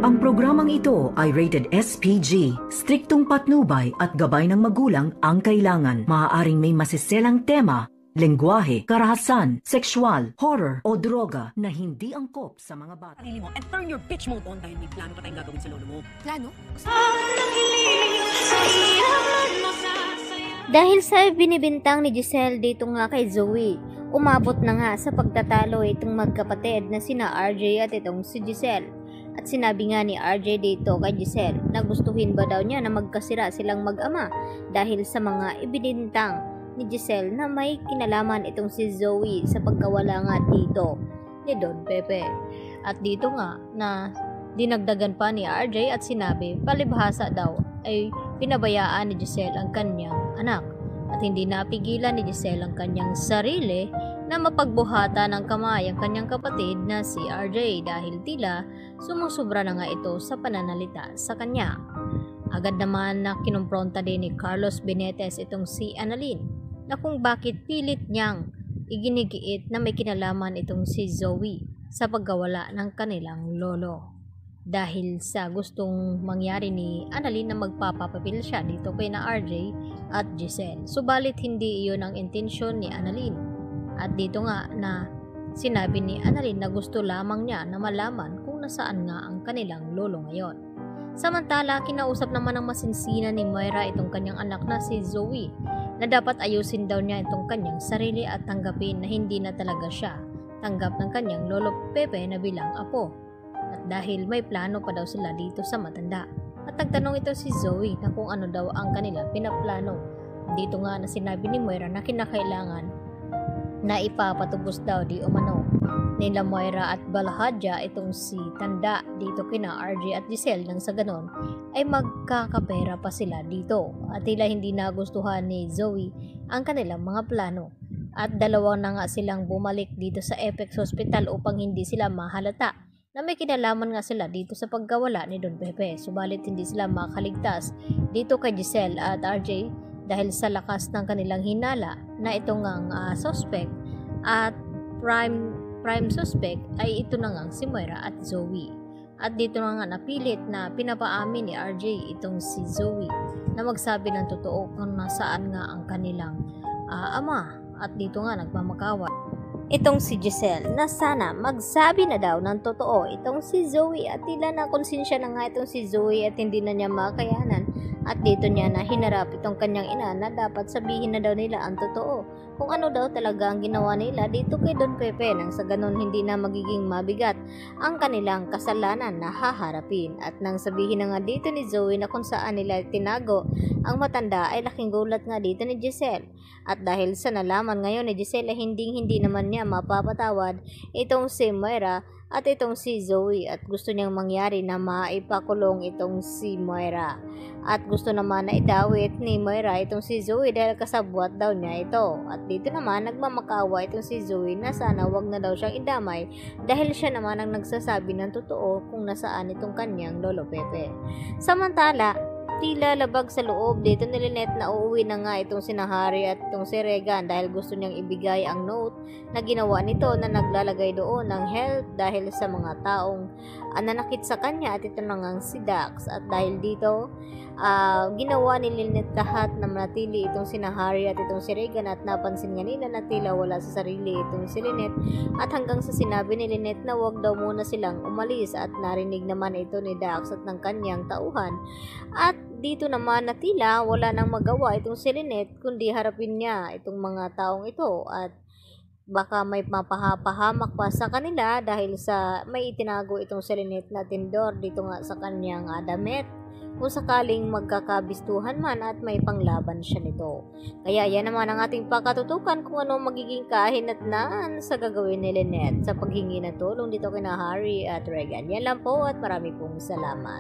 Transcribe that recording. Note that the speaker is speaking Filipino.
Ang programang ito ay rated SPG. Striktong patnubay at gabay ng magulang ang kailangan. Maaaring may masiselang tema, lengguwahe, karahasan, sexual, horror o droga na hindi angkop sa mga bata. Sarili mo and turn your bitch mode on dahil may plano pa tayong gagawin sa lolo mo. Plano? Dahil sa binibintang ni Giselle dito nga kay Zoe, umabot na nga sa pagtatalo itong magkapatid na sina RJ at itong si Giselle. At sinabi nga ni RJ dito kay Giselle na gustuhin ba daw niya na magkasira silang mag-ama dahil sa mga ibinintang ni Giselle na may kinalaman itong si Zoe sa pagkawala nga dito ni Don Pepe. At dito nga na dinagdagan pa ni RJ at sinabi palibhasa daw ay pinabayaan ni Giselle ang kanyang anak at hindi napigilan ni Giselle ang kanyang sarili na mapagbuhatan ng kamay ang kanyang kapatid na si RJ dahil tila sumusubra na nga ito sa pananalita sa kanya. Agad naman na kinumpronta din ni Carlos Benitez itong si Annalyn na kung bakit pilit niyang iginigiit na may kinalaman itong si Zoe sa pagkawala ng kanilang lolo. Dahil sa gustong mangyari ni Annalyn na magpapapapil siya dito kay na RJ at Giselle. Subalit hindi iyon ang intensyon ni Annalyn. At dito nga na sinabi ni Annalyn na gusto lamang niya na malaman kung nasaan nga ang kanilang lolo ngayon. Samantala, kinausap naman ng masinsina ni Moira itong kanyang anak na si Zoe na dapat ayusin daw niya itong kanyang sarili at tanggapin na hindi na talaga siya tanggap ng kanyang lolo Pepe na bilang apo. At dahil may plano pa daw sila dito sa matanda. At nagtanong ito si Zoe na kung ano daw ang kanila pinaplano. Dito nga na sinabi ni Moira na kinakailangan na ipapatubos daw di umano nila Moira at Balahadja itong si Tanda dito kina RJ at Giselle nang sa ganon ay magkakapera pa sila dito at tila hindi nagustuhan ni Zoe ang kanilang mga plano at dalawa na nga silang bumalik dito sa Apex Hospital upang hindi sila mahalata na may kinalaman nga sila dito sa pagkawala ni Don Pepe. Subalit hindi sila makaligtas dito kay Giselle at RJ dahil sa lakas ng kanilang hinala na itong suspect at prime suspect ay ito na nga si Moira at Zoe. At dito na nga napilit na pinapaamin ni RJ itong si Zoe na magsabi ng totoo kung nasaan nga ang kanilang ama. At dito nga nagmamakawat itong si Giselle na sana magsabi na daw ng totoo itong si Zoe at tila na konsensya na nga itong si Zoe at hindi na niya makayanan at dito niya na hinarap itong kanyang ina na dapat sabihin na daw nila ang totoo kung ano daw talaga ang ginawa nila dito kay Don Pepe nang sa ganon hindi na magiging mabigat ang kanilang kasalanan na haharapin at nang sabihin na nga dito ni Zoe na kung saan nila tinago ang matanda ay laking gulat nga dito ni Giselle at dahil sa nalaman ngayon ni Giselle hindi naman niya mapapatawad itong si Moira at itong si Zoe at gusto niyang mangyari na maipakulong itong si Moira at gusto naman na idawit ni Moira itong si Zoe dahil kasabwat daw niya ito at dito naman nagmamakawa itong si Zoe na sana wag na daw siyang idamay dahil siya naman ang nagsasabi ng totoo kung nasaan itong kanyang lolo Pepe. Samantala, tila labag sa loob dito ni Lynette na uuwi na nga itong si Harry at itong si Regan dahil gusto niyang ibigay ang note na ginawa nito na naglalagay doon ng help dahil sa mga taong nanakit sa kanya at ito na nga si Dax at dahil dito ginawa ni Lynette lahat na manatili itong si Harry at itong si Regan at napansin nga nila na tila wala sa sarili itong si Lynette at hanggang sa sinabi ni Lynette na wag daw muna silang umalis at narinig naman ito ni Dax at ng kanyang tauhan at dito naman na tila wala nang magawa itong si Lynette kundi harapin niya itong mga taong ito at baka may mapahamak pa sa kanila dahil sa may itinago itong si Lynette na tindor dito nga sa kanyang damit kung sakaling magkakabistuhan man at may panglaban siya nito. Kaya yan naman ang ating pakatutukan kung ano magiging kahinatnan sa gagawin ni Lynette sa paghingi ng tulong dito kina Harry at Regan. Yan lang po at marami pong salamat.